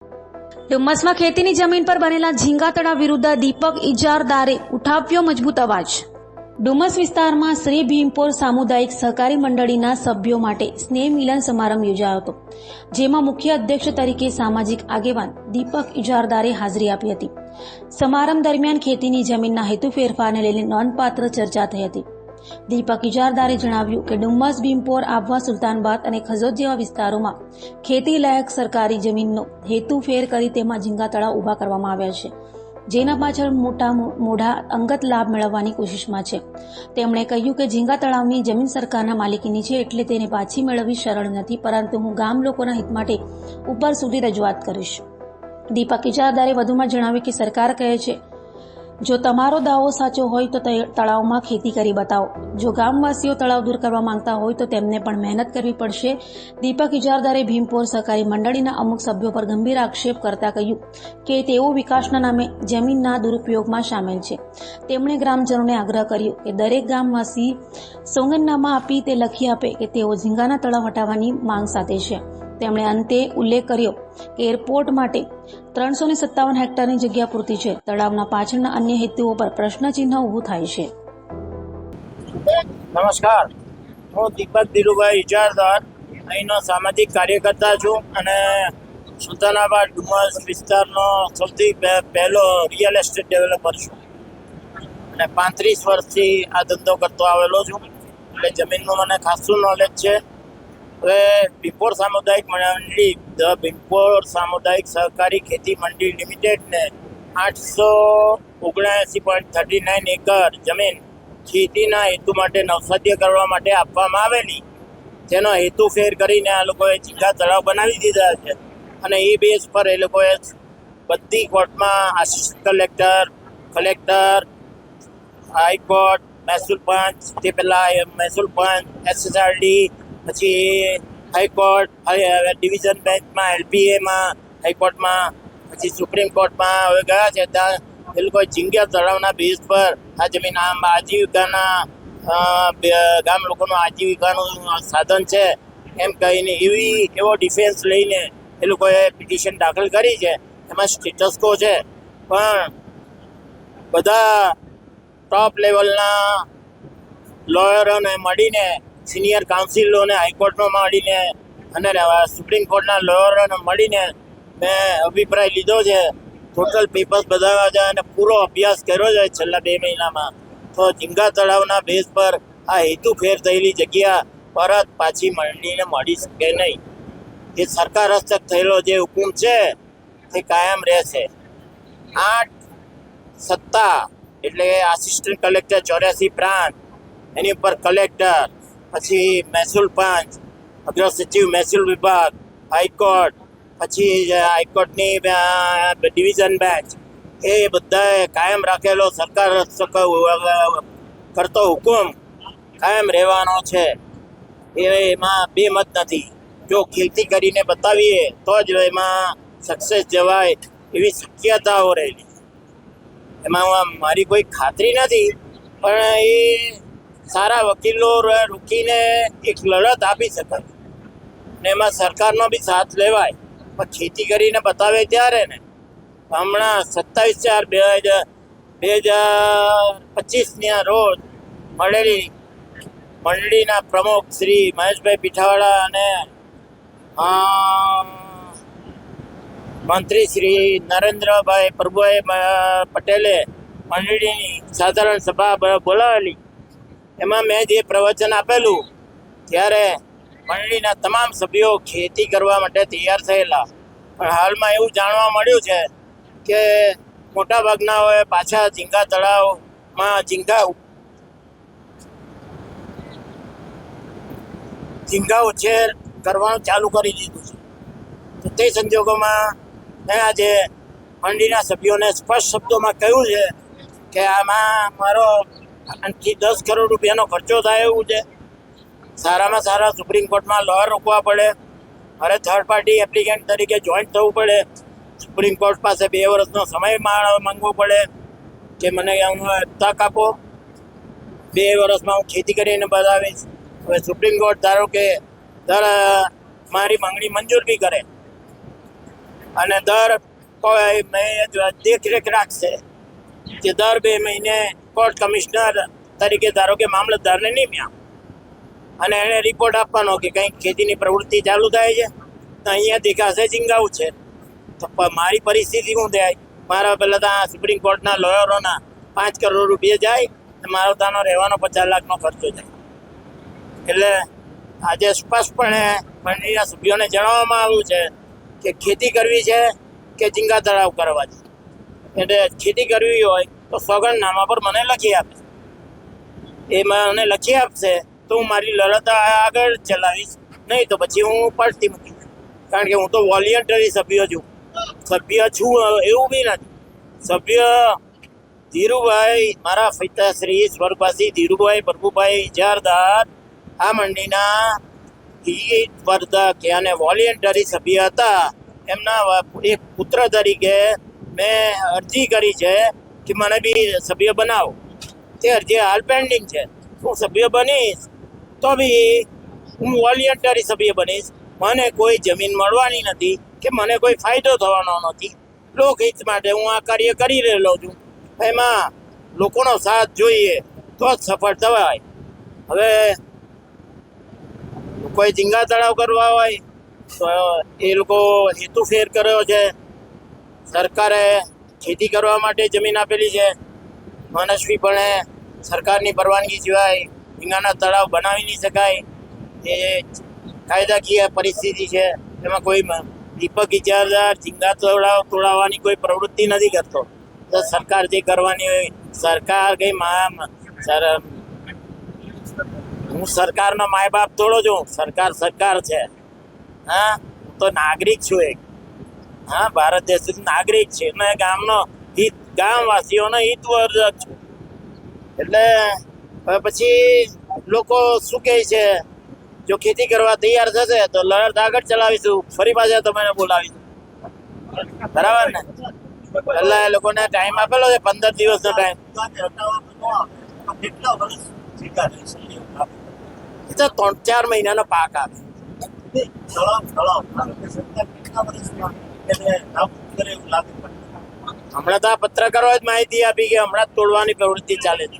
ડુમ્મસમાં ખેતીની જમીન પર બનેલા ઝીંગા તળાવ વિરુદ્ધ દીપક ઇજારદારે ઉઠાવ્યો મજબૂત અવાજ। ડુમ્મસ વિસ્તારમાં શ્રી ભીમપોર સામુદાયિક સહકારી મંડળીના સભ્યો માટે સ્નેહ મિલન સમારંભ યોજાયો હતો, જેમાં મુખ્ય અધ્યક્ષ તરીકે સામાજિક આગેવાન દીપક ઇજારદારે હાજરી આપી હતી। સમારંભ દરમિયાન ખેતીની જમીનના હેતુ ફેરફારને લઈને નોંધપાત્ર ચર્ચા થઈ હતી। દીપક ઇજારદારે જણાવ્યું કે ડુમ્મસ, ભીમપોર, આહવા, સુલતાનબાદ અને ખજોદ જેવા વિસ્તારોમાં ખેતી લાયક સરકારી જમીનનો હેતુ ફેર કરી તેમાં ઝીંગા તળાવ ઉભા કરવામાં આવ્યા છે, જેના પાછળ મોટા અંગત લાભ મેળવવાની કોશિશમાં છે। તેમણે કહ્યું કે ઝીંગા તળાવની જમીન સરકારના માલિકીની છે, એટલે તેને પાછી મેળવવી સરળ નથી, પરંતુ હું ગામ લોકોના હિત માટે ઉપર સુધી રજૂઆત કરીશ। દીપક ઇજારદારે વધુમાં જણાવ્યું કે સરકાર કહે છે, જો તમારો દાવો સાચો હોય તો તળાવમાં ખેતી કરી બતાવો। જો ગામવાસીઓ તળાવ દૂર કરવા માંગતા હોય તો તેમને પણ મહેનત કરવી પડશે। દીપક ઇજારદારે ભીમપોર સહકારી મંડળીના અમુક સભ્યો પર ગંભીર આક્ષેપ કરતા કહ્યું કે તેઓ વિકાસના નામે જમીનના દુરુપયોગમાં સામેલ છે। તેમણે ગ્રામજનોને આગ્રહ કર્યો કે દરેક ગામવાસી સોગંદનામા આપી તે લખી આપે કે તેઓ ઝીંગાના તળાવ હટાવવાની માંગ સાથે છે। તેમણે અંતે ઉલ્લેખ કર્યો કે એરપોર્ટ માટે 357 હેક્ટરની જગ્યા પૂરતી છે। તળાવના પાછળના અન્ય હેતુઓ પર પ્રશ્નચિહ્ન ઊભું થાય છે। નમસ્કાર, હું દીપક ધીરુભાઈ ઇજારદાર અહીંનો સામાજિક કાર્યકર્તા છું અને સુલતાનાબાદ ડુમ્મસ વિસ્તારનો સૌથી પહેલો રિયલ એસ્ટેટ ડેવલપર છું અને 35 વર્ષથી આ ધંધો કરતો આવેલો છું, એટલે જમીનનું મને ખાસું નોલેજ છે। હવે ભીમપોર સામુદાયિક મંડળી, ધ ભીમપોર સામુદાયિક સહકારી ખેતી મંડળી લિમિટેડને 879.39 એકર જમીન ખેતીના હેતુ માટે નવસાધ્ય કરવા માટે આપવામાં આવેલી, જેનો હેતુ ફેર કરીને આ લોકોએ ઝીંગા તળાવ બનાવી દીધા છે અને એ બેઝ પર એ લોકોએ બધી કોર્ટમાં આસિસ્ટન્ટ કલેક્ટર, હાઈકોર્ટ, મહેસૂલ પંચ, તે પહેલાં મહેસૂલ પંચ, SSRD, પછી હાઈકોર્ટ, ડિવિઝન બેન્ચમાં, LPAમાં, હાઈકોર્ટમાં, પછી સુપ્રીમ કોર્ટમાં હવે ગયા છે। ત્યાં એ લોકોએ ઝીંગા તળાવના બેઝ પર આ જમીન આમ આજીવિકાના ગામ લોકોનું આજીવિકાનું સાધન છે એમ કહીને એવો ડિફેન્સ લઈને એ લોકોએ પિટિશન દાખલ કરી છે। એમાં સ્ટેટસ કો છે, પણ બધા ટોપ લેવલના લોયરોને મળીને, સિનિયર કાઉન્સિલોને હાઈકોર્ટમાં મળીને અને સુપ્રીમ કોર્ટના લોયરોને મળીને મેં અભિપ્રાય લીધો છે, ટોટલ પેપર્સ બધાવ્યા છે અને પૂરો અભ્યાસ કર્યો છે છેલ્લા 2 મહિનામાં। તો ઝીંગા તળાવના બેઝ પર આ હેતુ ફેર થયેલી જગ્યા પરત પાછી મંડળીને મળી શકે નહીં। એ સરકાર હસ્તક થયેલો જે હુકુમ છે તે કાયમ રહેશે। 8 સત્તા એટલે આસિસ્ટન્ટ કલેક્ટર 84 પ્રાંત, એની ઉપર કલેક્ટર, પછી મહેસૂલ પંચ, અગ્ર સચિવ મહેસૂલ વિભાગ, હાઈકોર્ટ, પછી હાઈકોર્ટની ડિવિઝન બેન્ચ, એ બધાએ કાયમ રાખેલો સરકાર કરતો હુકમ કાયમ રહેવાનો છે। એમાં બે મત નથી। જો ખેતી કરીને બતાવીએ તો જ એમાં સક્સેસ જવાય એવી શક્યતાઓ રહેલી। એમાં મારી કોઈ ખાતરી નથી, પણ એ સારા વકીલો રોકીને એક લડત આપી શકાય ને એમાં સરકારનો બી સાથ લેવાય, પણ ખેતી કરીને બતાવે ત્યારે ને। હમણાં 27/4/2025ના રોજ મળેલી મંડળીના પ્રમુખ શ્રી મહેશભાઈ પીઠાવાળા અને મંત્રી શ્રી નરેન્દ્રભાઈ પ્રભુભાઈ પટેલે મંડળીની સાધારણ સભા બોલાવેલી। એમાં મેં જે પ્રવચન આપેલું ત્યારે મંડળીના તમામ સભ્યો ખેતી કરવા માટે તૈયાર થયેલા, પણ હાલમાં એવું જાણવા મળ્યું છે કે મોટાભાગનાઓએ પાછા ઝીંગા તળાવમાં ઝીંગા ઉછેર કરવાનું ચાલુ કરી દીધું છે। તો તે સંજોગોમાં મેં આજે મંડળીના સભ્યોને સ્પષ્ટ શબ્દોમાં કહ્યું છે કે આમાં મારો 8 થી 10 કરોડ રૂપિયાનો ખર્ચો થાય એવું છે। સારામાં સારા સુપ્રીમ કોર્ટમાં લોયર રોકવા પડે, મારે થર્ડ પાર્ટી એપ્લિકેન્ટ તરીકે જોઈન્ટ થવું પડે, સુપ્રીમ કોર્ટ પાસે 2 વર્ષનો સમય માંગવો પડે કે મને તક આપો, 2 વર્ષમાં હું ખેતી કરીને બતાવીશ। હવે સુપ્રીમ કોર્ટ ધારો કે મારી માંગણી મંજૂર બી કરે અને દેખરેખ રાખશે કે દર 2 મહિને કોર્ટ કમિશનર તરીકે ધારો કે મામલતદારને નિમ્યા અને એને રિપોર્ટ આપવાનો કે કંઈક ખેતીની પ્રવૃત્તિ ચાલુ થાય છે તો અહીંયા દેખાશે ઝીંગાવું છે. તો મારી પરિસ્થિતિ શું થાય? મારા પહેલાં ત્યાં સુપ્રીમ કોર્ટના લોયરોના 5 કરોડ રૂપિયા જાય અને મારો ત્યાંનો રહેવાનો 50 લાખનો ખર્ચો જાય. એટલે આજે સ્પષ્ટપણે મંડળીના સભ્યોને જણાવવામાં આવ્યું છે કે ખેતી કરવી છે કે ઝીંગા તળાવ કરવા છે. એટલે ખેતી કરવી હોય તો સોગંદનામા પર મને લખી આપે. એ મને લખી આપશે તો હું મારી લડત આગળ ચલાવીશ, નહીં તો પછી હું પડતી મૂકીશ. કારણ કે હું તો વોલિયન્ટરી સભ્ય છું એવું બી નથી. સભ્ય ધીરુભાઈ, મારા પિતાશ્રી સ્વર્ગવાસી ધીરુભાઈ પ્રભુભાઈ ઇજારદાર આ મંડળીના સ્પર્ધક અને વોલિયન્ટરી સભ્ય હતા. એમના એક પુત્ર તરીકે મેં અરજી કરી છે કે મને બી સભ્ય બનાવો. તે અરજી હાલ પેન્ડિંગ છે. હું સભ્ય બનીશ તો બી હું વોલિયન્ટરી સભ્ય બનીશ. મને કોઈ જમીન મળવાની નથી કે મને કોઈ ફાયદો થવાનો નથી. લોકહિત માટે હું આ કાર્ય કરી રહેલો છું. એમાં લોકોનો સાથ જોઈએ તો જ સફળ થવાય. હવે કોઈ ઝીંગા તળાવ કરવા હોય તો એ લોકો હેતુફેર કર્યો છે. સરકારે ખેતી કરવા માટે જમીન આપેલી છે. મનસ્વીપણે સરકારની પરવાનગી સિવાય ઝીંગાના તળાવ બનાવી નહીં શકાય. એ કાયદાકીય પરિસ્થિતિ છે. એમાં કોઈ દીપક ઇજારદાર ઝીંગા તળાવ તોડાવવાની કોઈ પ્રવૃત્તિ નથી કરતો. તો સરકાર જે કરવાની હોય, સરકાર કઈ હું સરકારનો માય બાપ થોડો છું. સરકાર છે. હા, હું તો નાગરિક છું એક. હા, ભારત દેશનો નાગરિક છે અને ગામવાસીઓનો હિતવર્ધક છું. એટલે હવે પછી લોકો શું કહે છે, જો ખેતી કરવા તૈયાર થશે તો લડત આગળ ચલાવીશું. ફરી પાછા તમને બોલાવીશું. બરાબર ને? પહેલા એ લોકોને ટાઈમ આપેલો છે 15 દિવસનો ટાઈમ. એ તો 3-4 મહિનાનો પાક આવે. હમણાં તો આ પત્રકારોએ જ માહિતી આપી કે હમણાં જ તોડવાની પ્રવૃત્તિ ચાલે છે.